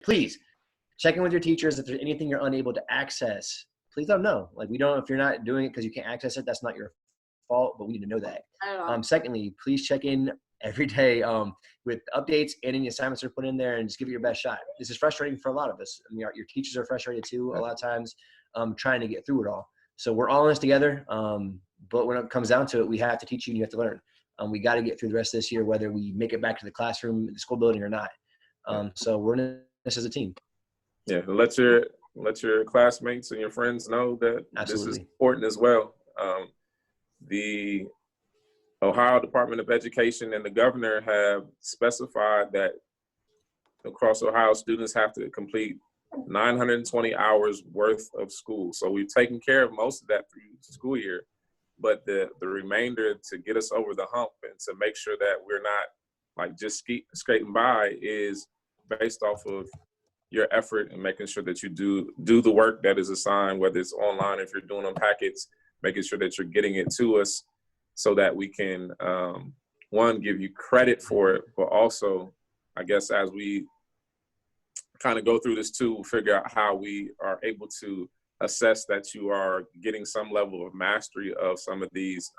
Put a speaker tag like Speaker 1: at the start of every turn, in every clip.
Speaker 1: please check in with your teachers. If there's anything you're unable to access, please let them know. Like, if you're not doing it because you can't access it, that's not your fault, but we need to know that. Secondly, please check in every day with updates and any assignments are put in there, and just give it your best shot. This is frustrating for a lot of us. I mean, your teachers are frustrated too a lot of times, trying to get through it all. So we're all in this together, but when it comes down to it, we have to teach you and you have to learn. We got to get through the rest of this year, whether we make it back to the classroom, the school building or not. So we're in this as a team.
Speaker 2: Yeah, let your classmates and your friends know that This is important as well. The Ohio Department of Education and the governor have specified that across Ohio, students have to complete 920 hours worth of school. So we've taken care of most of that through the school year, but the remainder to get us over the hump and to make sure that we're not like just skating by is based off of your effort and making sure that you do the work that is assigned, whether it's online, if you're doing them packets, making sure that you're getting it to us so that we can, one, give you credit for it, but also, I guess, as we kind of go through this too, we'll figure out how we are able to assess that you are getting some level of mastery of some of these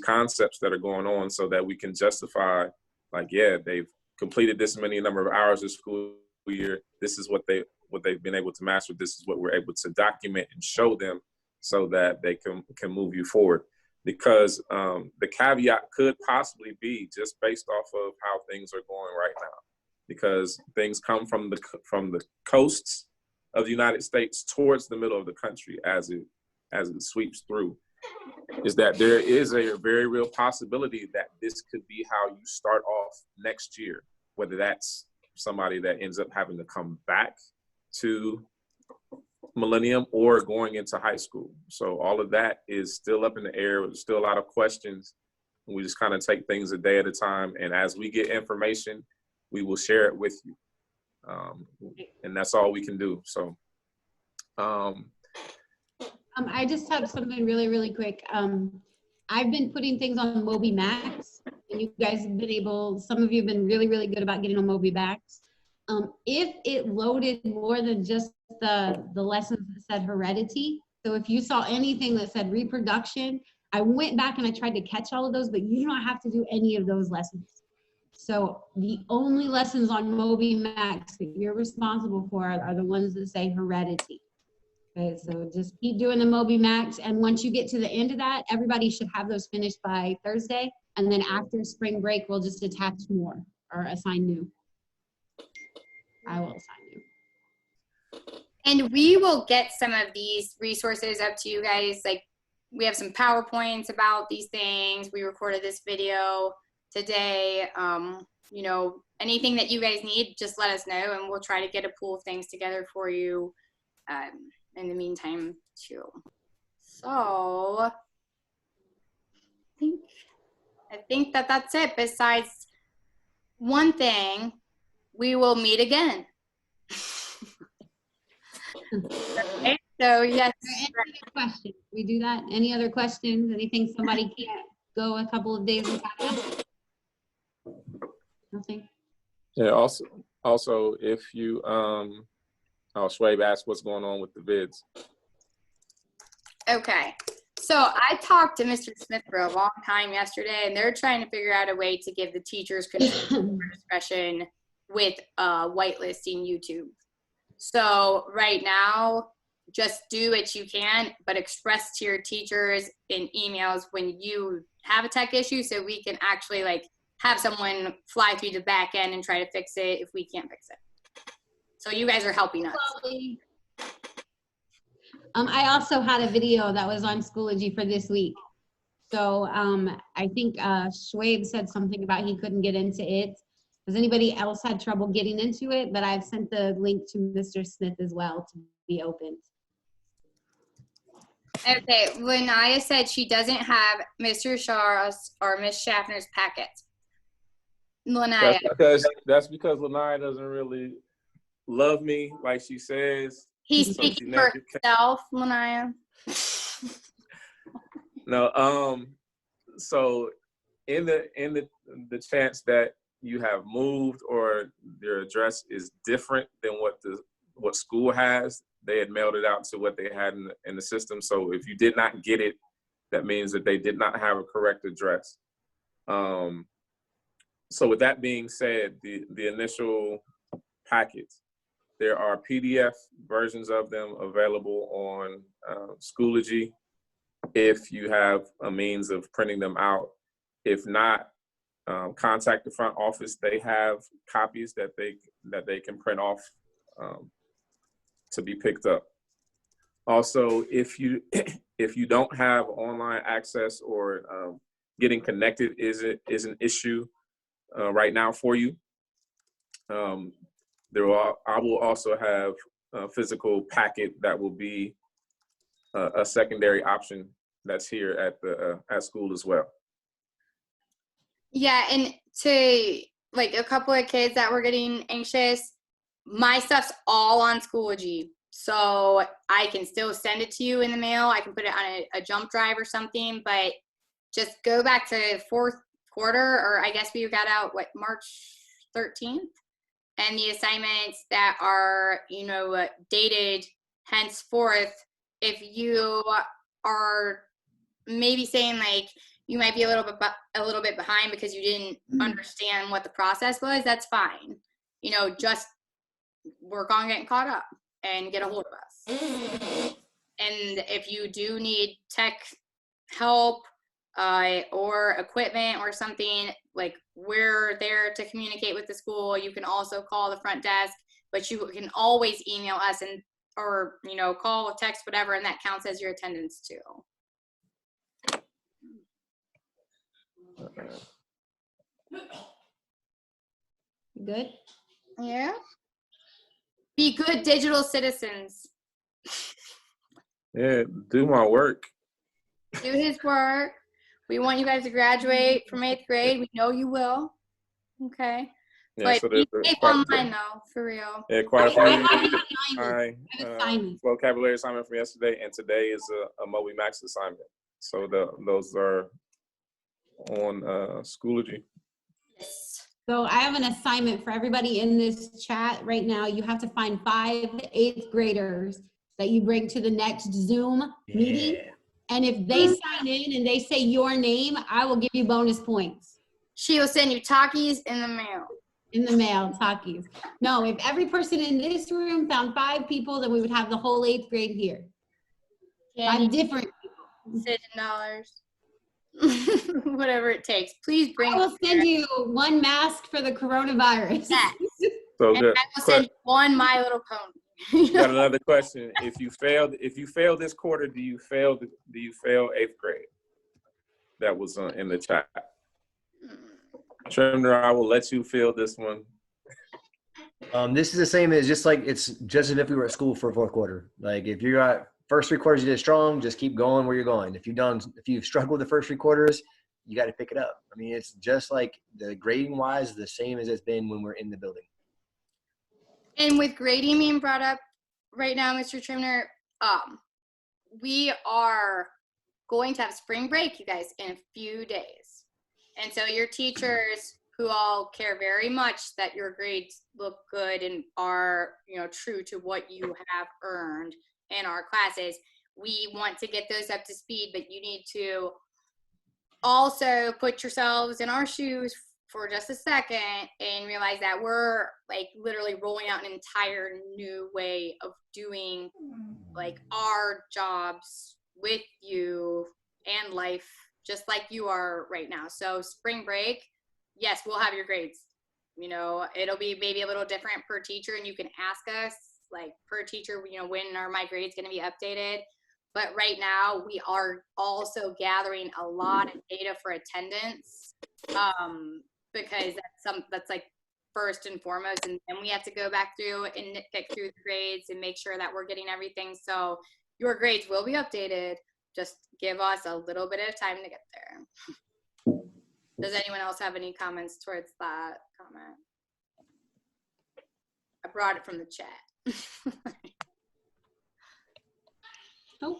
Speaker 2: concepts that are going on so that we can justify, like, yeah, they've completed this many number of hours of school year. This is what they've been able to master. This is what we're able to document and show them so that they can move you forward. Because the caveat could possibly be just based off of how things are going right now, because things come from the coasts of the United States towards the middle of the country as it sweeps through, is that there is a very real possibility that this could be how you start off next year, whether that's somebody that ends up having to come back to Millennium or going into high school. So all of that is still up in the air. There's still a lot of questions. We just kind of take things a day at a time. And as we get information, we will share it with you. And that's all we can do. So.
Speaker 3: I just have something really, really quick. I've been putting things on Moby Max, and you guys have been some of you have been really, really good about getting on Moby Max. If it loaded more than just the lessons that said heredity, so if you saw anything that said reproduction, I went back and I tried to catch all of those, but you do not have to do any of those lessons. So the only lessons on Moby Max that you're responsible for are the ones that say heredity. Okay, so just keep doing the Moby Max, and once you get to the end of that, everybody should have those finished by Thursday, and then after spring break, we'll just attach more or assign new. I will assign you.
Speaker 4: And we will get some of these resources up to you guys. Like, we have some PowerPoints about these things. We recorded this video today. You know, anything that you guys need, just let us know, and we'll try to get a pool of things together for you in the meantime too. So I think that's it. Besides one thing, we will meet again. Okay, so yes.
Speaker 3: Any other questions? We do that? Any other questions? Anything somebody can't go a couple of days without asking? Nothing?
Speaker 2: Yeah, also if you Schwabe asked what's going on with the vids.
Speaker 4: Okay, so I talked to Mr. Smith for a long time yesterday, and they're trying to figure out a way to give the teachers control discretion with whitelisting YouTube. So right now, just do what you can, but express to your teachers in emails when you have a tech issue, so we can actually like have someone fly through the back end and try to fix it if we can't fix it. So you guys are helping us.
Speaker 3: I also had a video that was on Schoology for this week. So I think Schwabe said something about he couldn't get into it. Has anybody else had trouble getting into it? But I've sent the link to Mr. Smith as well to be opened.
Speaker 4: Okay, Lanaya said she doesn't have Mr. Shaw's or Miss Shaffner's packet. Lanaya.
Speaker 2: That's because Lanaya doesn't really love me like she says.
Speaker 4: He's speaking for himself, Lanaya.
Speaker 2: No, so in the chance that you have moved or your address is different than what school has, they had mailed it out to what they had in the system. So if you did not get it, that means that they did not have a correct address. So with that being said, the initial packets, there are PDF versions of them available on Schoology if you have a means of printing them out. If not, contact the front office. They have copies that they can print off to be picked up. Also, if you don't have online access or getting connected is an issue right now for you, I will also have a physical packet that will be a secondary option that's here at school as well.
Speaker 4: Yeah, and to like a couple of kids that were getting anxious, my stuff's all on Schoology. So I can still send it to you in the mail. I can put it on a jump drive or something, but just go back to fourth quarter, or I guess we got out, March 13th? And the assignments that are, dated henceforth, if you are maybe saying like you might be a little bit behind because you didn't understand what the process was, that's fine. Just work on getting caught up and get a hold of us. And if you do need tech help or equipment or something, like, we're there to communicate with the school. You can also call the front desk, but you can always email us or call, text, whatever, and that counts as your attendance too.
Speaker 3: Good?
Speaker 4: Yeah. Be good digital citizens.
Speaker 2: Yeah, do my work.
Speaker 4: Do his work. We want you guys to graduate from 8th grade. We know you will. Okay.
Speaker 2: Yeah,
Speaker 4: but
Speaker 2: so
Speaker 4: be safe online though, for real.
Speaker 2: Yeah, quite a few.
Speaker 3: I
Speaker 2: vocabulary assignment from yesterday, and today is a Moby Max assignment. So those are on Schoology.
Speaker 4: Yes.
Speaker 3: So I have an assignment for everybody in this chat right now. You have to find 5 8th graders that you bring to the next Zoom meeting. And if they sign in and they say your name, I will give you bonus points.
Speaker 4: She'll send you Takis in the mail.
Speaker 3: In the mail, Takis. No, if every person in this room found 5 people, then we would have the whole 8th grade here. 5 different people.
Speaker 4: $6. Whatever it takes. Please bring.
Speaker 3: I will send you 1 mask for the coronavirus.
Speaker 4: Yes.
Speaker 2: So
Speaker 4: and I will send you 1 My Little Pony.
Speaker 2: Got another question. If you fail this quarter, do you fail 8th grade? That was in the chat. Trimner, I will let you fill this one.
Speaker 1: This is the same as it's just as if we were at school for 4th quarter. Like, if you got first 3 quarters you did strong, just keep going where you're going. If you've struggled the first 3 quarters, you got to pick it up. I mean, it's just like the grading wise, the same as it's been when we're in the building.
Speaker 4: And with grading being brought up right now, Mr. Trimner, we are going to have spring break, you guys, in a few days. And so your teachers, who all care very much that your grades look good and are, true to what you have earned in our classes, we want to get those up to speed, but you need to also put yourselves in our shoes for just a second and realize that we're like literally rolling out an entire new way of doing like our jobs with you and life, just like you are right now. So spring break, yes, we'll have your grades. It'll be maybe a little different per teacher, and you can ask us like per teacher, when are my grades going to be updated? But right now we are also gathering a lot of data for attendance, because that's like first and foremost, and then we have to go back through and nitpick through the grades and make sure that we're getting everything. So your grades will be updated. Just give us a little bit of time to get there. Does anyone else have any comments towards that comment? I brought it from the chat.
Speaker 3: Oh.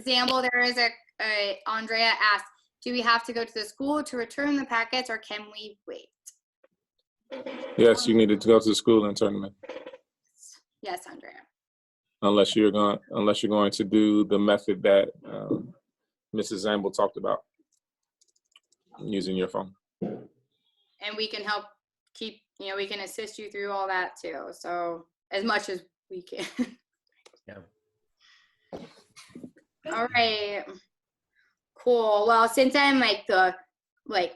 Speaker 4: Zamble, there is Andrea asked, do we have to go to the school to return the packets, or can we wait?
Speaker 2: Yes, you needed to go to the school and turn them in.
Speaker 4: Yes, Andrea.
Speaker 2: Unless you're going to do the method that Mrs. Zamble talked about, using your phone.
Speaker 4: And we can help we can assist you through all that too. So as much as we can.
Speaker 1: Yeah.
Speaker 4: All right. Cool. Well, since I'm the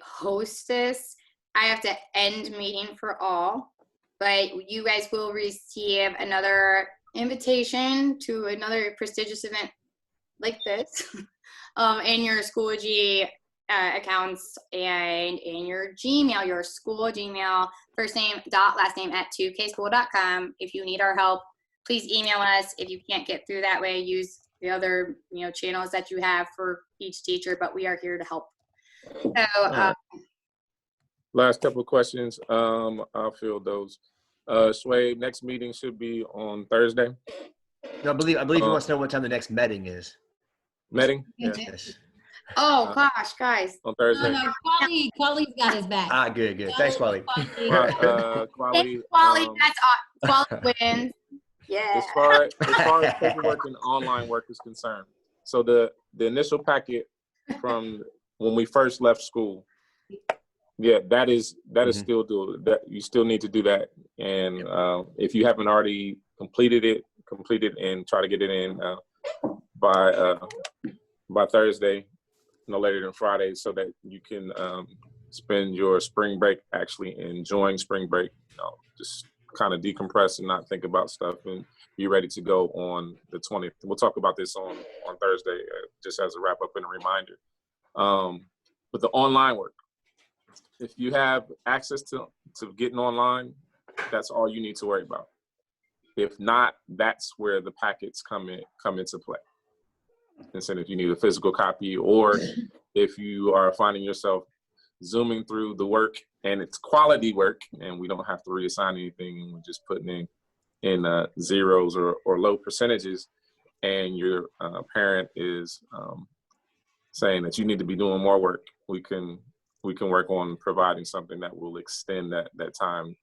Speaker 4: hostess, I have to end meeting for all. But you guys will receive another invitation to another prestigious event like this in your Schoology accounts and in your Gmail, your school Gmail, first name dot last name at 2kschool.com. If you need our help, please email us. If you can't get through that way, use the other channels that you have for each teacher, but we are here to help. So
Speaker 2: last couple of questions. I'll field those. Sway, next meeting should be on Thursday.
Speaker 1: No, I believe he wants to know what time the next meeting is.
Speaker 2: Meeting?
Speaker 1: Yes.
Speaker 4: Oh gosh, guys.
Speaker 2: On Thursday.
Speaker 3: No, Quali's got his back.
Speaker 1: Good. Thanks, Quali.
Speaker 2: Quali.
Speaker 4: Quali, that's Quali wins. Yeah.
Speaker 2: As far as paperwork and online work is concerned, so the initial packet from when we first left school, that is still doable. That you still need to do that, and if you haven't already completed it and try to get it in by Thursday, no later than Friday, so that you can spend your spring break actually enjoying spring break. Just kind of decompress and not think about stuff and be ready to go on the 20th. We'll talk about this on Thursday, just as a wrap up and a reminder. But the online work, if you have access to getting online, that's all you need to worry about. If not, that's where the packets come into play. And so if you need a physical copy, or if you are finding yourself zooming through the work and it's quality work and we don't have to reassign anything and we're just putting in zeros or low percentages, and your parent is saying that you need to be doing more work, we can work on providing something that will extend that time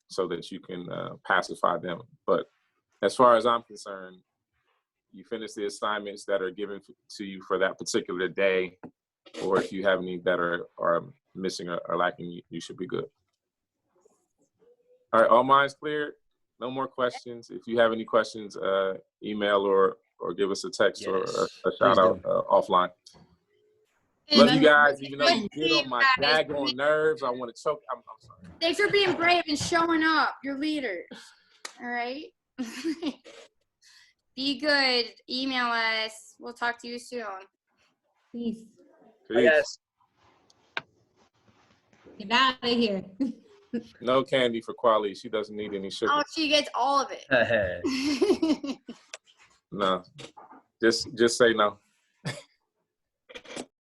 Speaker 2: so that you can pacify them. But as far as I'm concerned, you finish the assignments that are given to you for that particular day, or if you have any that are missing or lacking, you should be good. All right, all minds cleared? No more questions. If you have any questions, email or give us a text or a shout out offline. Love you guys, even though you get on my daggone nerves. I want to choke. I'm sorry.
Speaker 4: Thanks for being brave and showing up. You're leaders. All right. Be good. Email us. We'll talk to you soon.
Speaker 3: Peace.
Speaker 1: Bye, guys.
Speaker 3: Get out of here.
Speaker 2: No candy for Quali. She doesn't need any sugar.
Speaker 4: Oh, she gets all of it.
Speaker 2: No. Just say no.